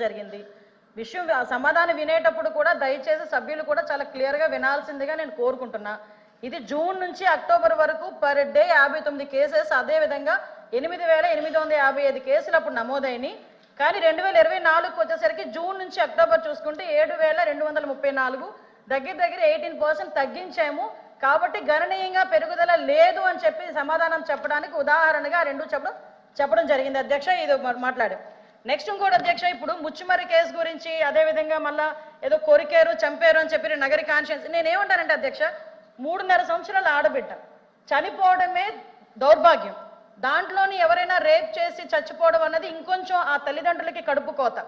జరిగింది. విషయం సమాధానం వినేటప్పుడు కూడా దయచేసి సభ్యులు కూడా చాలా క్లియర్గా వినాల్సిందిగా నేను కోరుకుంటున్నా. ఇది జూన్ నుంచి అక్టోబర్ వరకు పర్ డే 59 కేసెస్, అదేవిధంగా 8855 కేసులు అప్పుడు నమోదైనవి. కానీ 2024 వచ్చేసరికి జూన్ నుంచి అక్టోబర్ చూసుకుంటే 7234, దగ్గర 18% తగ్గించాము. కాబట్టి గణనీయంగా పెరుగుదల లేదు అని చెప్పి సమాధానం చెప్పడానికి ఉదాహరణగా రెండు చెప్పడం జరిగింది అధ్యక్ష. ఇది మాట్లాడాం. నెక్స్ట్ ఇంకోటి అధ్యక్ష, ఇప్పుడు ముచ్చుమర్రి కేసు గురించి అదేవిధంగా మళ్ళా ఏదో కొరికారు చంపారు అని చెప్పి నగరి కాన్షియన్స్. నేనేమంటానంటే అధ్యక్ష, 3.5 సంవత్సరాల ఆడబిడ్డ చనిపోవడమే దౌర్భాగ్యం. దాంట్లోని ఎవరైనా రేప్ చేసి చచ్చిపోవడం అన్నది ఇంకొంచెం ఆ తల్లిదండ్రులకి కడుపు కోత.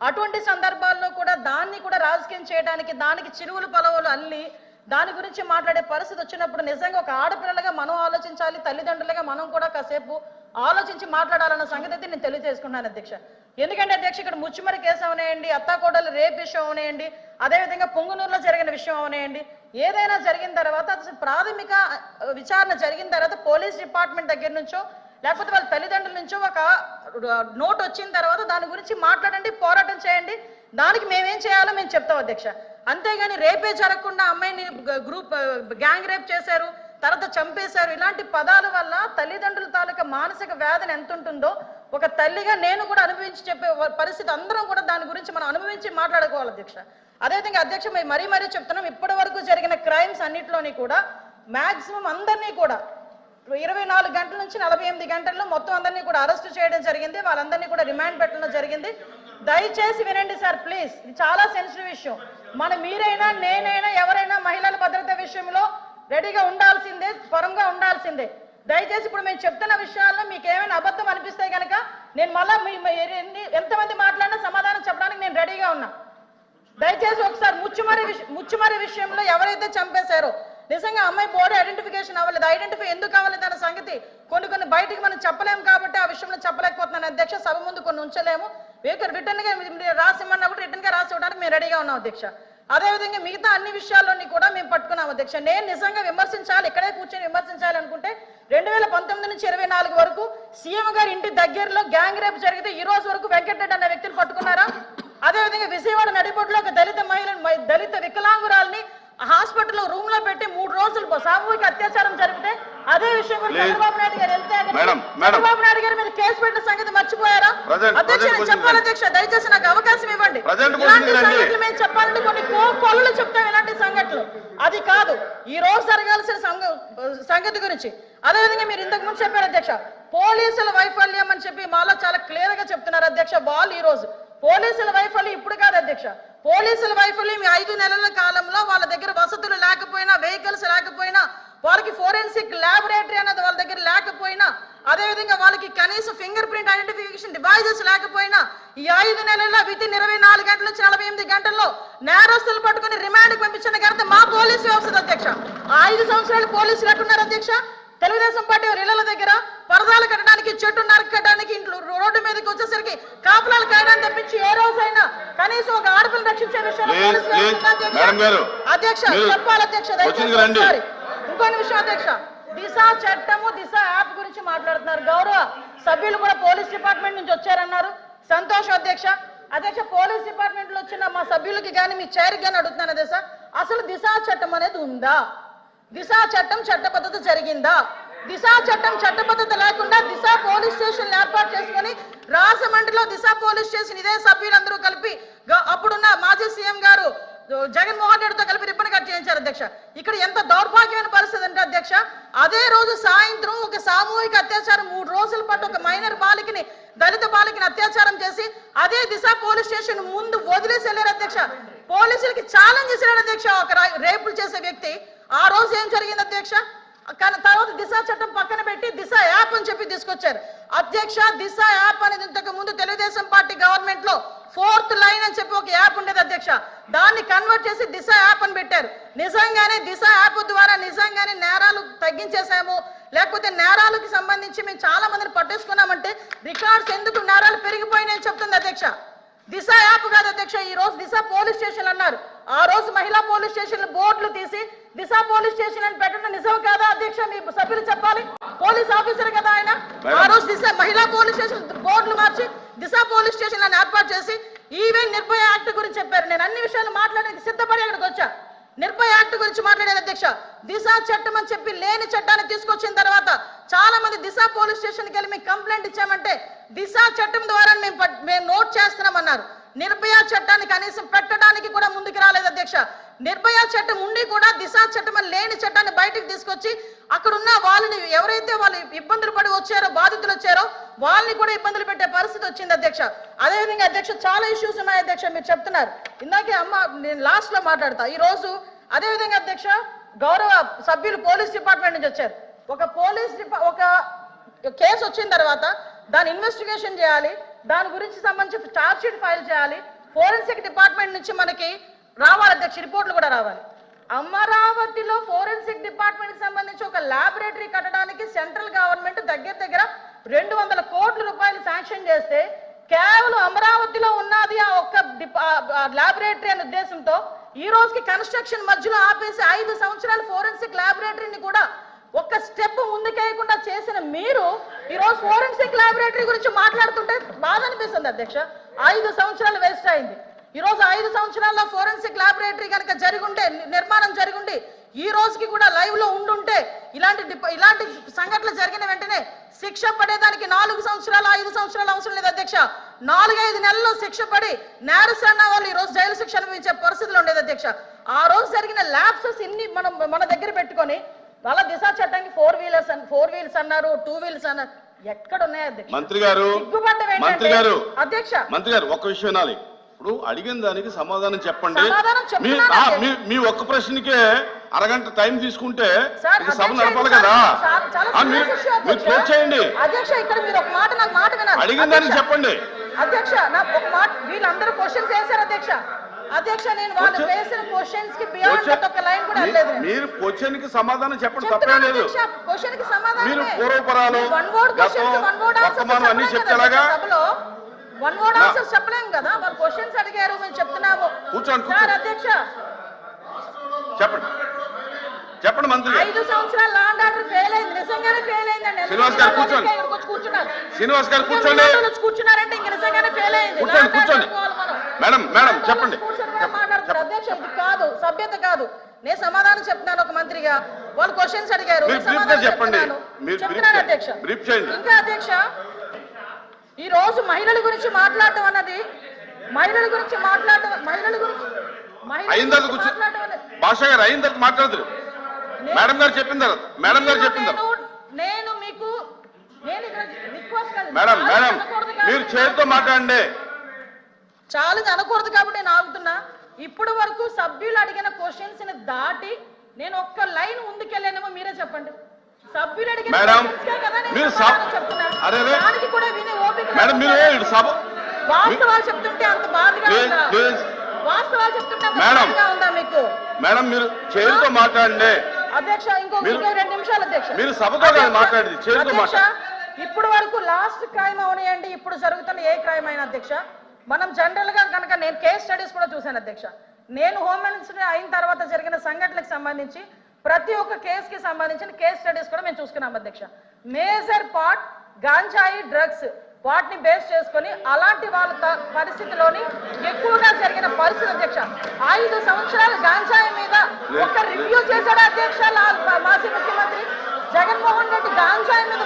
అటువంటి సందర్భాల్లో కూడా దాన్ని కూడా రాజకీయం చేయడానికి, దానికి చిరువులు పొలవులు అల్లి దాని గురించి మాట్లాడే పరిస్థితి వచ్చినప్పుడు నిజంగా ఒక ఆడపిల్లలుగా మనం ఆలోచించాలి, తల్లిదండ్రులుగా మనం కూడా కాసేపు ఆలోచించి మాట్లాడాలన్న సంగతి అయితే నేను తెలియజేసుకున్నాను అధ్యక్ష. ఎందుకంటే అధ్యక్ష, ఇక్కడ ముచ్చుమరి కేసు అవనేయండి, అత్తాకోడలు రేప్ విషయం అవనేయండి, అదేవిధంగా పొంగునూరులో జరిగిన విషయం అవనేయండి, ఏదైనా జరిగిన తర్వాత అసలు ప్రాథమిక విచారణ జరిగిన తర్వాత పోలీస్ డిపార్ట్మెంట్ దగ్గర నుంచో లేకపోతే వాళ్ళ తల్లిదండ్రుల నుంచో ఒక నోట్ వచ్చిన తర్వాత దాని గురించి మాట్లాడండి, పోరాటం చేయండి. దానికి మేమేం చేయాలో మేము చెప్తాం అధ్యక్ష. అంతేగాని రేపే జరగకుండా అమ్మాయిని గ్యాంగ్ రేప్ చేశారు, తర్వాత చంపేశారు, ఇలాంటి పదాల వల్ల తల్లిదండ్రుల తాలూకా మానసిక వేదన ఎంత ఉంటుందో ఒక తల్లిగా నేను కూడా అనుభవించి చెప్పే పరిస్థితి అందరం కూడా దాని గురించి మనం అనుభవించి మాట్లాడుకోవాలి అధ్యక్ష. అదేవిధంగా అధ్యక్ష, మరీ చెప్తున్నాం, ఇప్పటి వరకు జరిగిన క్రైమ్స్ అన్నింటిలోని కూడా మ్యాక్సిమం అందరినీ కూడా 24 గంటల నుంచి 48 గంటల్లో మొత్తం అందరినీ కూడా అరెస్ట్ చేయడం జరిగింది. వాళ్ళందరినీ కూడా రిమాండ్ పెట్టడం జరిగింది. దయచేసి వినండి సార్ ప్లీజ్, ఇది చాలా సెన్సిటివ్ విషయం. మీరైనా నేనైనా ఎవరైనా మహిళల భద్రత విషయంలో రెడీగా ఉండాల్సిందే, పరంగా ఉండాల్సిందే. దయచేసి ఇప్పుడు మేము చెప్తున్న విషయాల్లో మీకు ఏమైనా అబద్ధం అనిపిస్తే కనుక నేను మళ్ళా ఎంతమంది మాట్లాడినా సమాధానం చెప్పడానికి నేను రెడీగా ఉన్నా. దయచేసి ఒకసారి ముచ్చుమరి విషయంలో ఎవరైతే చంపేశారో నిజంగా అమ్మాయి బాడీ ఐడెంటిఫికేషన్ అవ్వలేదు. ఐడెంటిఫై ఎందుకు అవ్వలేదు అన్న సంగతి కొన్ని బయటికి మనం చెప్పలేము కాబట్టి ఆ విషయంలో చెప్పలేకపోతున్నాను అధ్యక్ష. సభ ముందు కొన్ని ఉంచలేము. రిటర్న్ గా రాసిమ్మన్నా కూడా రిటర్న్ గా రాసి ఇవ్వడానికి మేము రెడీగా ఉన్నాం అధ్యక్ష. అదేవిధంగా మిగతా అన్ని విషయాల్లోని కూడా మేము పట్టుకున్నాం అధ్యక్ష. నేను నిజంగా విమర్శించాలి, ఇక్కడే కూర్చొని విమర్శించాలి అనుకుంటే 2019 నుంచి 24 వరకు సీఎం గారి ఇంటి దగ్గరలో గ్యాంగ్ రేప్ జరిగితే ఈ రోజు వరకు వెంకటరెడ్డి అన్న వ్యక్తిని పట్టుకున్నారా? అదేవిధంగా విజయవాడ నడిబొడ్డులో ఒక దళిత వికలాంగురాల్ని హాస్పిటల్లో రూమ్ లో పెట్టి 3 రోజులు సామూహిక అత్యాచారం జరిగితే అదే విషయం గురించి చంద్రబాబు నాయుడు గారు వెళ్తే చంద్రబాబు నాయుడు గారి మీద కేసు పెట్టిన సంగతి మర్చిపోయారా అధ్యక్ష? నేను చెప్పాలి అధ్యక్ష, దయచేసి నాకు అవకాశం ఇవ్వండి. ఇలాంటి సంగతులు మేము చెప్పాలంటే కొన్ని కోళ్ళు చెప్తాం ఇలాంటి సంఘటనలు. అది కాదు ఈ రోజు జరగాల్సిన సంగతి గురించి. అదేవిధంగా మీరు ఇంతకు ముందు చెప్పారు అధ్యక్ష, పోలీసుల వైఫల్యం అని చెప్పి మాలో చాలా క్లియర్ గా చెప్తున్నారు అధ్యక్ష. వాళ్ళు ఈ రోజు పోలీసుల వైఫల్యం ఇప్పుడు కాదు అధ్యక్ష. పోలీసుల వైఫల్యం 5 నెలల కాలంలో వాళ్ళ దగ్గర వసతులు లేకపోయినా, వెహికల్స్ లేకపోయినా, వాళ్ళకి ఫోరెన్సిక్ ల్యాబొరేటరీ అనేది వాళ్ళ దగ్గర లేకపోయినా, అదేవిధంగా వాళ్ళకి కనీసం ఫింగర్ ప్రింట్ ఐడెంటిఫికేషన్ డివైజెస్ లేకపోయినా ఈ 5 నెలల్లో వితిన్ 24 గంటల నుంచి 48 గంటల్లో నేరస్తులు పట్టుకుని రిమాండ్కి పంపించిన ఘనత మా పోలీసు వ్యవస్థ అధ్యక్ష. 5 సంవత్సరాలు పోలీసులు ఎట్టున్నారు అధ్యక్ష? తెలుగుదేశం పార్టీ ఇళ్ల దగ్గర పరదాలు కట్టడానికి, చెట్టు నరకడానికి, ఇంట్లో రోడ్డు మీదకి వచ్చేసరికి కాపులాలు కాయడానికి తప్పించి ఏ రోజైనా కనీసం ఒక ఆడపిల్లని రక్షించే విషయంలో అధ్యక్ష చెప్పాలి అధ్యక్ష. ఇంకొన్ని విషయం అధ్యక్ష, దిశ చట్టము, దిశ యాప్ గురించి మాట్లాడుతున్నారు. గౌరవ సభ్యులు కూడా పోలీస్ డిపార్ట్మెంట్ నుంచి వచ్చారన్నారు, సంతోషం అధ్యక్ష. అధ్యక్ష, పోలీస్ డిపార్ట్మెంట్ లో వచ్చిన మా సభ్యులకి కానీ మీ చైర్కి కానీ అడుగుతున్నాను అధ్యక్ష, అసలు దిశ చట్టం అనేది ఉందా? దిశ చట్టం చట్టబద్ధత జరిగిందా? దిశ చట్టం చట్టబద్ధత లేకుండా దిశ పోలీస్ స్టేషన్ ఏర్పాటు చేసుకుని రాజమండ్రిలో దిశ పోలీస్ స్టేషన్ ఇదే సభ్యులందరూ కలిపి అప్పుడున్న మాజీ సీఎం గారు జగన్మోహన్ రెడ్డితో కలిపి రిబ్బన్ కట్ చేయించారు అధ్యక్ష. ఇక్కడ ఎంత దౌర్భాగ్యమైన పరిస్థితి అంటే అధ్యక్ష, అదే రోజు సాయంత్రం ఒక సామూహిక అత్యాచారం 3 రోజుల పాటు ఒక మైనర్ బాలికని, దళిత బాలికని అత్యాచారం చేసి అదే దిశ పోలీస్ స్టేషన్ ముందు వదిలేసి వెళ్ళారు అధ్యక్ష. పోలీసులకి ఛాలెంజ్ చేశారు అధ్యక్ష ఒక రేపులు చేసే వ్యక్తి. ఆ రోజు ఏం జరిగింది అధ్యక్ష? కానీ తర్వాత దిశ చట్టం పక్కన పెట్టి దిశ యాప్ అని చెప్పి తీసుకొచ్చారు అధ్యక్ష. దిశ యాప్ అనేది ఇంతకు ముందు తెలుగుదేశం పార్టీ గవర్నమెంట్ లో 4th లైన్ అని చెప్పి ఒక యాప్ ఉండేది అధ్యక్ష. దాన్ని కన్వర్ట్ చేసి దిశ యాప్ అని పెట్టారు. నిజంగానే దిశ యాప్ ద్వారా నిజంగానే నేరాలు తగ్గించేసాము, లేకపోతే నేరాలకు సంబంధించి మేము చాలా మందిని పట్టేసుకున్నామంటే రికార్డ్స్ ఎందుకు నేరాలు పెరిగిపోయినాయని చెప్తుంది అధ్యక్ష. దిశ యాప్ కాదు అధ్యక్ష, ఈ రోజు దిశ పోలీస్ స్టేషన్ అన్నారు. ఆ రోజు మహిళా పోలీస్ స్టేషన్ బోర్డులు తీసి దిశ పోలీస్ స్టేషన్ అని పెట్టడం నిజం కాదా అధ్యక్ష? మీ సభ్యులు చెప్పాలి, పోలీస్ ఆఫీసర్ కదా ఆయన. ఆ రోజు దిశ మహిళా పోలీస్ స్టేషన్ బోర్డులు మార్చి దిశ పోలీస్ స్టేషన్ అని ఏర్పాటు చేసి ఈవెన్ నిర్భయ యాక్ట్ గురించి చెప్పారు. నేను అన్ని విషయాలు మాట్లాడడానికి సిద్ధపడి అక్కడికి వచ్చా. నిర్భయ యాక్ట్ గురించి మాట్లాడేది అధ్యక్ష. దిశ చట్టం అని చెప్పి లేని చట్టాన్ని తీసుకొచ్చిన తర్వాత చాలా మంది దిశ పోలీస్ స్టేషన్కి వెళ్ళి మీకు కంప్లైంట్ ఇచ్చామంటే దిశ చట్టం ద్వారా మేము నోట్ చేస్తున్నామన్నారు. నిర్భయ చట్టాన్ని కనీసం పెట్టడానికి కూడా ముందుకు రాలేదు అధ్యక్ష. నిర్భయ చట్టం ఉండి కూడా దిశ చట్టం అని లేని చట్టాన్ని బయటకు తీసుకొచ్చి అక్కడున్న వాళ్ళని ఎవరైతే వాళ్ళు ఇబ్బందులు పడి వచ్చారో, బాధితులు వచ్చారో వాళ్ళని కూడా ఇబ్బందులు పెట్టే పరిస్థితి వచ్చింది అధ్యక్ష. అదేవిధంగా అధ్యక్ష చాలా ఇష్యూస్ ఉన్నాయి అధ్యక్ష. మీరు చెప్తున్నారు ఇందాకే అమ్మ, నేను లాస్ట్ లో మాట్లాడతా. ఈ రోజు అదేవిధంగా అధ్యక్ష గౌరవ సభ్యులు పోలీస్ డిపార్ట్మెంట్ నుంచి వచ్చారు. ఒక కేసు వచ్చిన తర్వాత దాని ఇన్వెస్టిగేషన్ చేయాలి, దాని గురించి సంబంధించి ఛార్జ్ షీట్ ఫైల్ చేయాలి, ఫోరెన్సిక్ డిపార్ట్మెంట్ నుంచి మనకి రావాలి అధ్యక్ష, రిపోర్ట్లు కూడా రావాలి. అమరావతిలో ఫోరెన్సిక్ డిపార్ట్మెంట్ కి సంబంధించి ఒక ల్యాబొరేటరీ కట్టడానికి సెంట్రల్ గవర్నమెంట్ దగ్గర 200 కోట్ల రూపాయలు శాంక్షన్ చేస్తే కేవలం అమరావతిలో ఉన్నది ఆ ఒక్క ల్యాబొరేటరీ అనే ఉద్దేశంతో ఈ రోజుకి కన్స్ట్రక్షన్ మధ్యలో ఆపేసి 5 సంవత్సరాలు ఫోరెన్సిక్ ల్యాబొరేటరీని కూడా ఒక్క స్టెప్ ముందుకేయకుండా చేసిన మీరు ఈ రోజు ఫోరెన్సిక్ ల్యాబొరేటరీ గురించి మాట్లాడుతుంటే బాధ అనిపిస్తుంది అధ్యక్ష. 5 సంవత్సరాలు వేస్ట్ అయింది. ఈ రోజు 5 సంవత్సరాల్లో ఫోరెన్సిక్ ల్యాబొరేటరీ కనుక జరుగుంటే, నిర్మాణం జరుగుండి ఈ రోజుకి కూడా లైవ్ లో ఉండుంటే ఇలాంటి సంఘటనలు జరిగిన వెంటనే శిక్ష పడేదానికి 4 సంవత్సరాలు 5 సంవత్సరాలు అవసరం లేదు అధ్యక్ష. 4-5 నెలల్లో శిక్ష పడి నేరస్తున్న వాళ్ళు ఈ రోజు జైలు శిక్ష అనుభవించే పరిస్థితులు ఉండేది అధ్యక్ష. ఆ రోజు జరిగిన ల్యాప్సెస్ ఇన్ని మన దగ్గర పెట్టుకొని వాళ్ళ దిశ చట్టానికి 4 వీలర్స్ అన్నారు, 2 వీలర్స్ అన్నారు. ఎక్కడ ఉన్నాయి అధ్యక్ష? మంత్రి గారు అధ్యక్ష ఒక్క విషయం వినాలి. ఇప్పుడు అడిగిన దానికి సమాధానం చెప్పండి. మీ ఒక్క ప్రశ్నకే అరగంట టైం తీసుకుంటే సభ నడపాలి కదా. మీరు క్లోజ్ చేయండి. అధ్యక్ష ఇక్కడ మీరు ఒక మాట నాకు మాట వినాలి. అడిగిన దానికి చెప్పండి అధ్యక్ష. నాకు ఒక మాట, వీళ్ళందరూ క్వశ్చన్స్ వేశారు అధ్యక్ష. అధ్యక్ష నేను వాళ్ళు వేసిన క్వశ్చన్స్ కి బియాండ్ ఒక లైన్ కూడా లేదు. మీరు క్వశ్చన్ కి సమాధానం చెప్పండి, తప్పే లేదు. క్వశ్చన్ కి సమాధానం మీరు పూర్వపరాలు వర్తమానం అన్ని చెప్తేలాగా వన్ వర్డ్ ఆన్సర్ చెప్పలేం కదా. వాళ్ళు క్వశ్చన్స్ అడిగారు, మేము చెప్తున్నాము. కూర్చోండి సార్ అధ్యక్ష చెప్పండి మంత్రి. 5 సంవత్సరాలు లా అండ్ ఆర్డర్ ఫెయిల్ అయింది, నిజంగానే ఫెయిల్ అయిందండి. శ్రీనివాస్ గారు కూర్చోండి. శ్రీనివాస్ గారు కూర్చోండి. కూర్చున్నారంటే ఇంక నిజంగానే ఫెయిల్ అయింది. కూర్చోండి. మేడం చెప్పండి. మాట్లాడుతున్నారు అధ్యక్ష, ఇది కాదు, సభ్యత కాదు. నేను సమాధానం చెప్తున్నాను ఒక మంత్రిగా. వాళ్ళు క్వశ్చన్స్ అడిగారు, చెప్తున్నాను అధ్యక్ష. ఇంకా అధ్యక్ష ఈ రోజు మహిళల గురించి మాట్లాడటం అన్నది భాష గారు అయిన తర్వాత మాట్లాడదు. మేడం గారు చెప్పిన తర్వాత నేను మీకు మేడం మీరు చేతితో మాట్లాడండి. చాలా అనకూడదు కాబట్టి నేను ఆగుతున్నా. ఇప్పటి వరకు సభ్యులు అడిగిన క్వశ్చన్స్ ని దాటి నేను ఒక్క లైన్ ముందుకెళ్ళానేమో మీరే చెప్పండి. సభ్యులు అడిగిన దానికి కూడా వినే ఓపిక వాస్తవాలు చెప్తుంటే అంత బాధగా ఉందా? వాస్తవాలు చెప్తుంటే అంత బాధగా ఉందా మీకు? మేడం మీరు చేతితో మాట్లాడండి అధ్యక్ష. ఇంకో 2 నిమిషాలు అధ్యక్ష. మీరు సభతో మాట్లాడండి, చేతితో మాట్లాడండి. ఇప్పటి వరకు లాస్ట్ క్రైమ్ అవనియండి, ఇప్పుడు జరుగుతున్న ఏ క్రైమ్ అయినా అధ్యక్ష, మనం జనరల్ గా కనుక నేను కేస్ స్టడీస్ కూడా చూశాను అధ్యక్ష. నేను హోమ్ మినిస్టర్ అయిన తర్వాత జరిగిన సంఘటనలకు సంబంధించి ప్రతి ఒక్క కేసుకి సంబంధించిన కేస్ స్టడీస్ కూడా మేము చూసుకున్నాం అధ్యక్ష. మేజర్ పార్ట్ గాంజాయి డ్రగ్స్ వాటిని బేస్ చేసుకొని అలాంటి వాళ్ళ పరిస్థితిలోని ఎక్కువగా జరిగిన పరిస్థితి అధ్యక్ష. 5 సంవత్సరాలు గాంజాయి మీద ఒక్క రివ్యూ చేశాడు అధ్యక్ష మాజీ ముఖ్యమంత్రి జగన్మోహన్ రెడ్డి. గాంజాయి మీద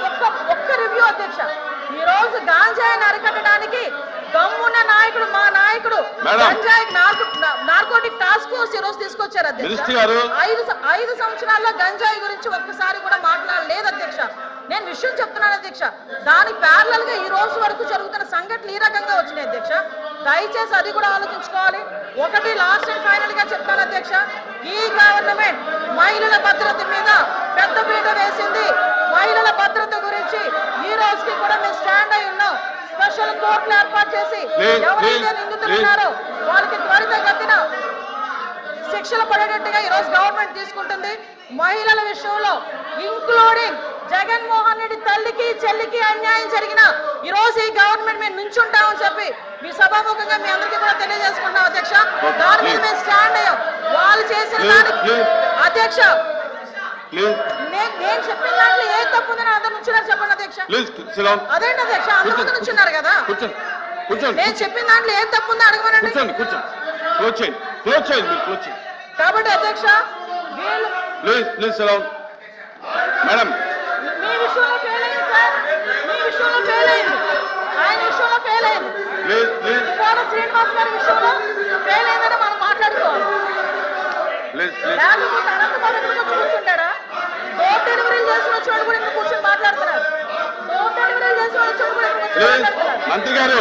ఒక్క రివ్యూ అధ్యక్ష. ఈ రోజు గాంజాయిని అరికట్టడానికి దమ్మున్న నాయకుడు మా నాయకుడు గంజాయి నార్కోటిక్ టాస్క్ ఫోర్స్ ఈ రోజు తీసుకొచ్చారు అధ్యక్ష. 5 సంవత్సరాల్లో గంజాయి గురించి ఒక్కసారి కూడా మాట్లాడలేదు అధ్యక్ష. నేను విషయం చెప్తున్నాను అధ్యక్ష. దాని ప్యారలల్ గా ఈ రోజు వరకు జరుగుతున్న సంఘటనలు ఈ రకంగా వచ్చినాయి అధ్యక్ష. దయచేసి అది కూడా ఆలోచించుకోవాలి. ఒకటి లాస్ట్ అండ్ ఫైనల్ గా చెప్తాను అధ్యక్ష, ఈ గవర్నమెంట్ మహిళల భద్రత మీద పెద్ద పీట వేసింది. మహిళల భద్రత గురించి ఈ రోజుకి కూడా మేము స్టాండ్ అయి ఉన్నాం. స్పెషల్ కోర్టులు ఏర్పాటు చేసి ఎవరైతే నిందితులు ఉన్నారో వాళ్ళకి త్వరితగతిన శిక్షలు పడేటట్టుగా ఈ రోజు గవర్నమెంట్ తీసుకుంటుంది. మహిళల విషయంలో ఇంక్లూడింగ్ జగన్మోహన్ రెడ్డి తల్లికి చెల్లికి అన్యాయం జరిగిన ఈ రోజు ఈ గవర్నమెంట్ మేము నుంచుంటామని చెప్పి మీ సభాముఖంగా మీ అందరికీ కూడా తెలియజేసుకుంటాం అధ్యక్ష. దాని మీద మేము స్టాండ్ అయ్యాం. వాళ్ళు చేసిన దానికి అధ్యక్ష నేను చెప్పిన దాంట్లో ఏ తప్పు ఉందని అందరు నుంచున్నారు చెప్పండి అధ్యక్ష. అదేంటి అధ్యక్ష, అందరు నుంచున్నారు కదా. కూర్చోండి. నేను చెప్పిన దాంట్లో ఏం తప్పు ఉందో అడగమనండి. కూర్చోండి క్లోజ్ చేయండి మీరు క్లోజ్ చేయండి. కాబట్టి అధ్యక్ష వీళ్ళు ప్లీజ్ సెలవు మేడం. మీ విషయంలో ఫెయిల్ అయింది సార్, మీ విషయంలో ఫెయిల్ అయింది, ఆయన విషయంలో ఫెయిల్ అయింది, ప్లీజ్ కోన శ్రీనివాస్ గారి విషయంలో ఫెయిల్ అయిందని మనం మాట్లాడుకోవాలి. లేకపోతే అనంతబాబు కూర్చుంటాడా? డోర్ డెలివరీలు చేసిన వచ్చి కూడా ఇక్కడ కూర్చొని మాట్లాడుతున్నారు. డోర్ డెలివరీలు చేసిన వచ్చి కూడా మంత్రి గారు